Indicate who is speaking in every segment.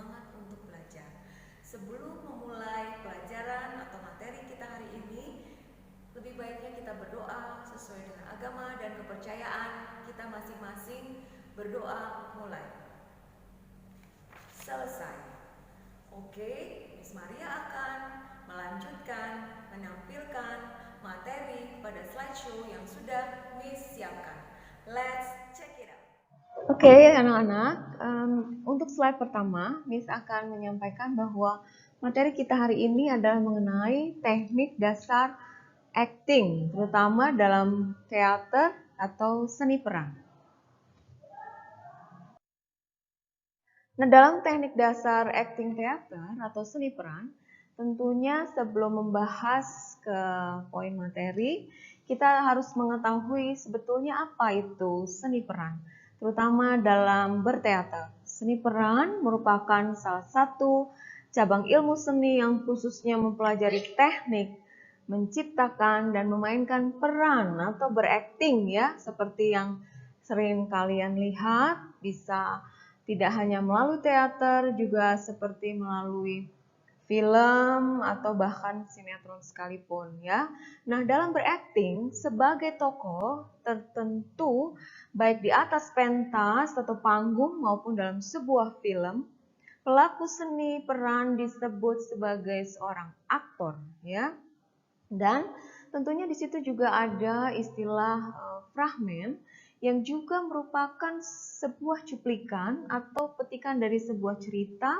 Speaker 1: semangat untuk belajar. Sebelum memulai pelajaran atau materi kita hari ini, lebih baiknya kita berdoa sesuai dengan agama dan kepercayaan kita masing-masing. Berdoa mulai. Selesai. Oke, Miss Maria akan melanjutkan menampilkan materi pada slideshow yang sudah Miss siapkan. Let's check it out.
Speaker 2: Oke, anak-anak, untuk slide pertama, Miss akan menyampaikan bahwa materi kita hari ini adalah mengenai teknik dasar acting, terutama dalam teater atau seni peran. Nah, dalam teknik dasar acting teater atau seni peran, tentunya sebelum membahas ke poin materi, kita harus mengetahui sebetulnya apa itu seni peran, terutama dalam berteater. Seni peran merupakan salah satu cabang ilmu seni yang khususnya mempelajari teknik menciptakan dan memainkan peran atau berakting ya, seperti yang sering kalian lihat, bisa tidak hanya melalui teater, juga seperti melalui film atau bahkan sinetron sekalipun ya. Nah, dalam berakting sebagai tokoh tertentu baik di atas pentas atau panggung maupun dalam sebuah film, pelaku seni peran disebut sebagai seorang aktor ya. Dan tentunya di situ juga ada istilah fragmen yang juga merupakan sebuah cuplikan atau petikan dari sebuah cerita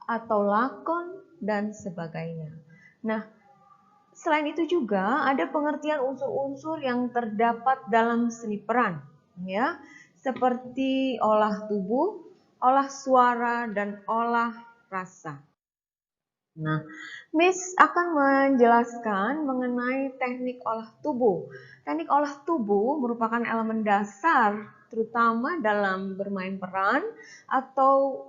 Speaker 2: atau lakon dan sebagainya. Nah, selain itu juga ada pengertian unsur-unsur yang terdapat dalam seni peran, ya, seperti olah tubuh, olah suara, dan olah rasa. Nah, Miss akan menjelaskan mengenai teknik olah tubuh. Teknik olah tubuh merupakan elemen dasar terutama dalam bermain peran atau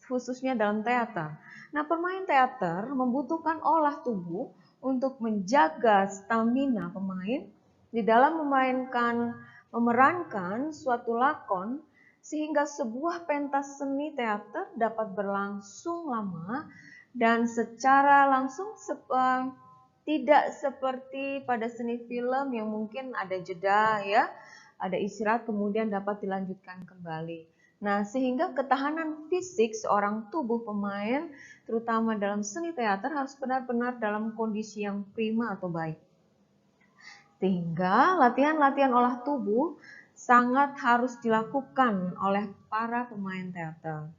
Speaker 2: khususnya dalam teater. Nah, pemain teater membutuhkan olah tubuh untuk menjaga stamina pemain di dalam memerankan suatu lakon sehingga sebuah pentas seni teater dapat berlangsung lama dan secara langsung tidak seperti pada seni film yang mungkin ada jeda ya, ada istirahat kemudian dapat dilanjutkan kembali. Nah, sehingga ketahanan fisik seorang tubuh pemain terutama dalam seni teater harus benar-benar dalam kondisi yang prima atau baik. Sehingga latihan-latihan olah tubuh sangat harus dilakukan oleh para pemain teater.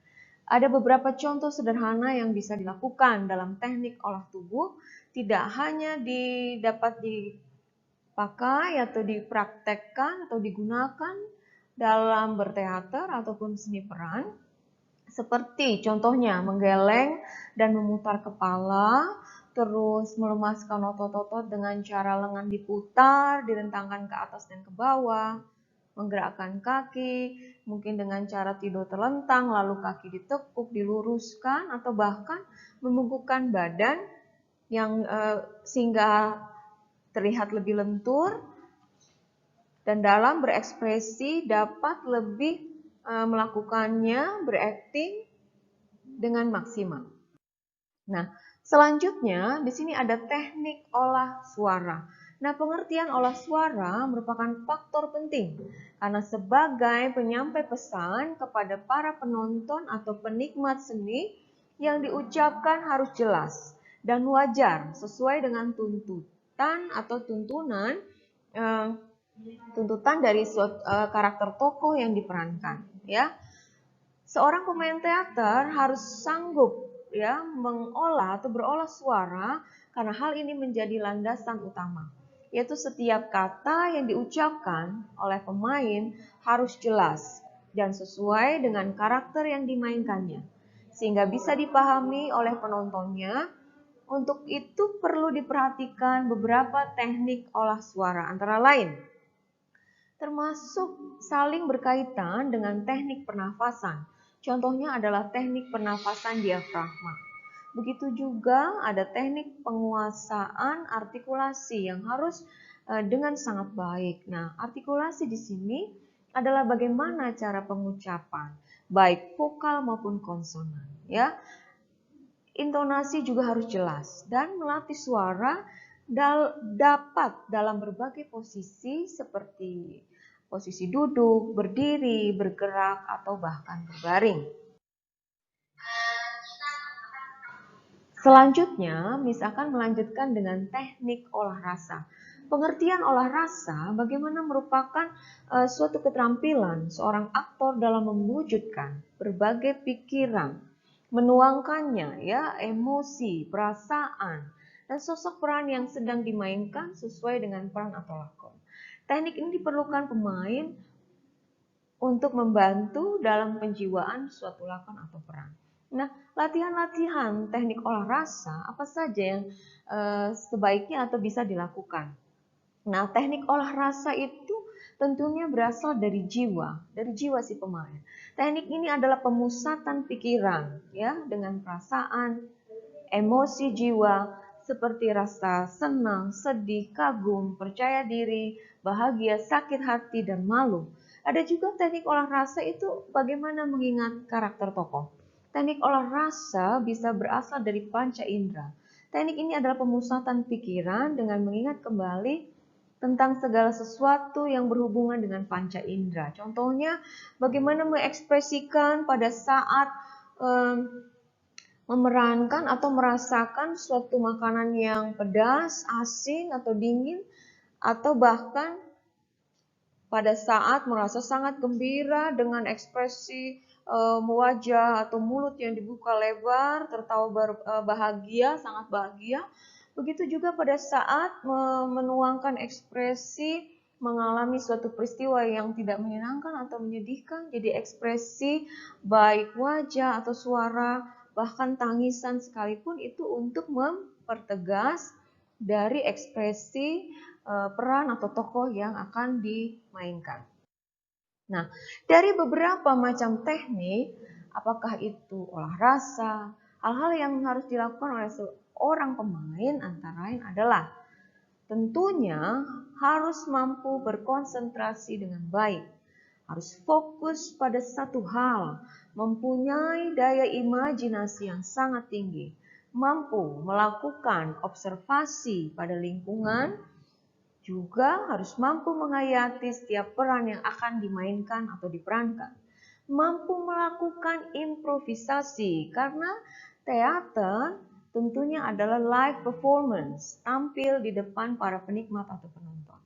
Speaker 2: Ada beberapa contoh sederhana yang bisa dilakukan dalam teknik olah tubuh, tidak hanya dapat dipakai atau dipraktekkan atau digunakan dalam berteater ataupun seni peran, seperti contohnya menggeleng dan memutar kepala, terus melemaskan otot-otot dengan cara lengan diputar, direntangkan ke atas dan ke bawah, menggerakkan kaki, mungkin dengan cara tidur terlentang, lalu kaki ditekuk, diluruskan, atau bahkan membungkukkan badan yang sehingga terlihat lebih lentur, dan dalam berekspresi dapat lebih melakukannya, berakting dengan maksimal. Nah, selanjutnya di sini ada teknik olah suara. Nah, pengertian olah suara merupakan faktor penting karena sebagai penyampai pesan kepada para penonton atau penikmat seni yang diucapkan harus jelas dan wajar sesuai dengan tuntutan atau tuntutan dari karakter tokoh yang diperankan, ya. Seorang pemain teater harus sanggup ya mengolah atau berolah suara karena hal ini menjadi landasan utama, yaitu setiap kata yang diucapkan oleh pemain harus jelas dan sesuai dengan karakter yang dimainkannya sehingga bisa dipahami oleh penontonnya. Untuk itu perlu diperhatikan beberapa teknik olah suara antara lain termasuk saling berkaitan dengan teknik pernafasan. Contohnya adalah teknik pernafasan diafragma. Begitu juga ada teknik penguasaan artikulasi yang harus dengan sangat baik. Nah, artikulasi di sini adalah bagaimana cara pengucapan, baik vokal maupun konsonan, ya. Intonasi juga harus jelas dan melatih suara dapat dalam berbagai posisi seperti posisi duduk, berdiri, bergerak, atau bahkan berbaring. Selanjutnya, misalkan melanjutkan dengan teknik olah rasa. Pengertian olah rasa bagaimana merupakan suatu keterampilan seorang aktor dalam mewujudkan berbagai pikiran, menuangkannya ya, emosi, perasaan, dan sosok peran yang sedang dimainkan sesuai dengan peran atau lakon. Teknik ini diperlukan pemain untuk membantu dalam penjiwaan suatu lakon atau peran. Nah, latihan-latihan teknik olah rasa apa saja yang sebaiknya atau bisa dilakukan. Nah, teknik olah rasa itu tentunya berasal dari jiwa si pemain. Teknik ini adalah pemusatan pikiran ya dengan perasaan, emosi jiwa seperti rasa senang, sedih, kagum, percaya diri, bahagia, sakit hati, dan malu. Ada juga teknik olah rasa itu bagaimana mengingat karakter tokoh. Teknik olah rasa bisa berasal dari panca indera. Teknik ini adalah pemusatan pikiran dengan mengingat kembali tentang segala sesuatu yang berhubungan dengan panca indera. Contohnya, bagaimana mengekspresikan pada saat memerankan atau merasakan suatu makanan yang pedas, asin, atau dingin, atau bahkan pada saat merasa sangat gembira dengan ekspresi wajah atau mulut yang dibuka lebar, tertawa bahagia, sangat bahagia. Begitu juga pada saat menuangkan ekspresi mengalami suatu peristiwa yang tidak menyenangkan atau menyedihkan, jadi ekspresi baik wajah atau suara, bahkan tangisan sekalipun itu untuk mempertegas dari ekspresi peran atau tokoh yang akan dimainkan. Nah, dari beberapa macam teknik, apakah itu olah rasa, hal-hal yang harus dilakukan oleh seorang pemain antara lain adalah tentunya harus mampu berkonsentrasi dengan baik, harus fokus pada satu hal, mempunyai daya imajinasi yang sangat tinggi, mampu melakukan observasi pada lingkungan, juga harus mampu menghayati setiap peran yang akan dimainkan atau diperankan. Mampu melakukan improvisasi karena teater tentunya adalah live performance, tampil di depan para penikmat atau penonton.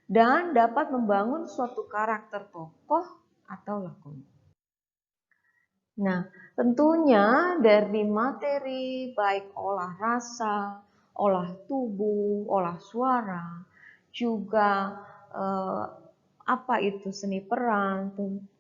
Speaker 2: Dan dapat membangun suatu karakter tokoh atau lakon. Nah, tentunya dari materi baik olah rasa, olah tubuh, olah suara, juga apa itu seni peran,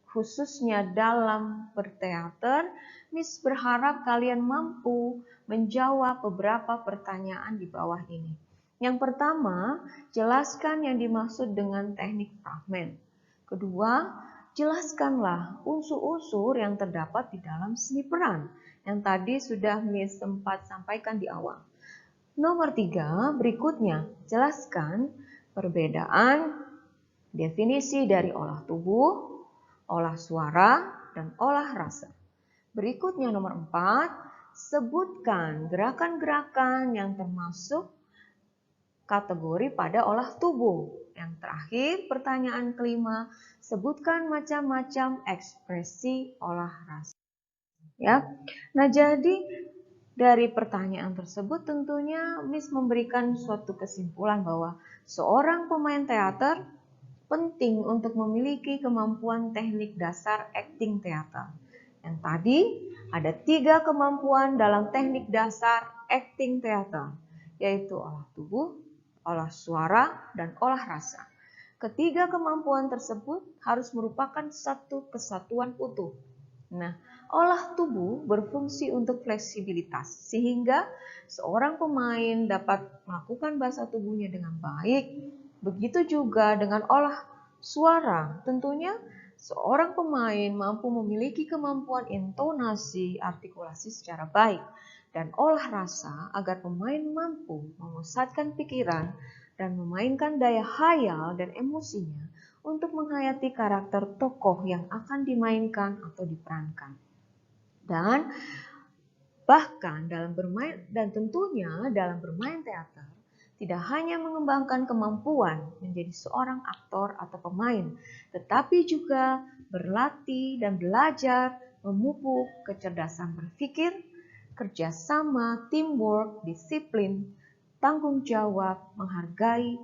Speaker 2: khususnya dalam berteater, Miss berharap kalian mampu menjawab beberapa pertanyaan di bawah ini. Yang pertama, jelaskan yang dimaksud dengan teknik fragmen. Kedua, jelaskanlah unsur-unsur yang terdapat di dalam seni peran yang tadi sudah Miss sempat sampaikan di awal. Nomor 3, berikutnya, jelaskan perbedaan definisi dari olah tubuh, olah suara, dan olah rasa. Berikutnya nomor 4, sebutkan gerakan-gerakan yang termasuk kategori pada olah tubuh. Yang terakhir, pertanyaan kelima, sebutkan macam-macam ekspresi olah rasa. Ya. Nah, jadi dari pertanyaan tersebut tentunya Miss memberikan suatu kesimpulan bahwa seorang pemain teater penting untuk memiliki kemampuan teknik dasar akting teater. Yang tadi ada 3 kemampuan dalam teknik dasar akting teater, yaitu olah tubuh, olah suara, dan olah rasa. Ketiga kemampuan tersebut harus merupakan satu kesatuan utuh. Nah, olah tubuh berfungsi untuk fleksibilitas, sehingga seorang pemain dapat melakukan bahasa tubuhnya dengan baik. Begitu juga dengan olah suara, tentunya seorang pemain mampu memiliki kemampuan intonasi, artikulasi secara baik, dan olah rasa agar pemain mampu memusatkan pikiran dan memainkan daya khayal dan emosinya untuk menghayati karakter tokoh yang akan dimainkan atau diperankan. Dan bahkan tentunya dalam bermain teater tidak hanya mengembangkan kemampuan menjadi seorang aktor atau pemain, tetapi juga berlatih dan belajar memupuk kecerdasan berpikir, kerjasama, teamwork, disiplin, tanggung jawab, menghargai.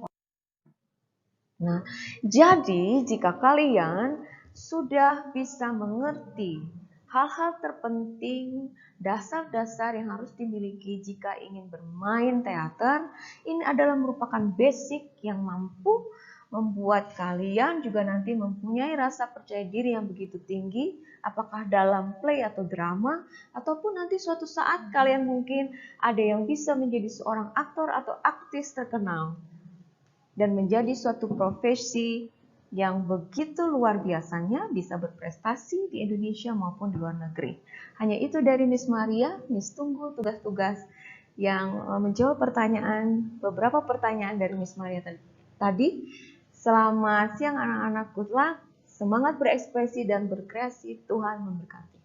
Speaker 2: Nah, jadi jika kalian sudah bisa mengerti hal-hal terpenting, dasar-dasar yang harus dimiliki jika ingin bermain teater, ini adalah merupakan basic yang mampu membuat kalian juga nanti mempunyai rasa percaya diri yang begitu tinggi, apakah dalam play atau drama, ataupun nanti suatu saat kalian mungkin ada yang bisa menjadi seorang aktor atau aktris terkenal dan menjadi suatu profesi yang begitu luar biasanya bisa berprestasi di Indonesia maupun di luar negeri. Hanya itu dari Miss Maria. Miss tunggu tugas-tugas yang menjawab beberapa pertanyaan dari Miss Maria tadi. Selamat siang anak-anak, good luck, semangat berekspresi dan berkreasi, Tuhan memberkati.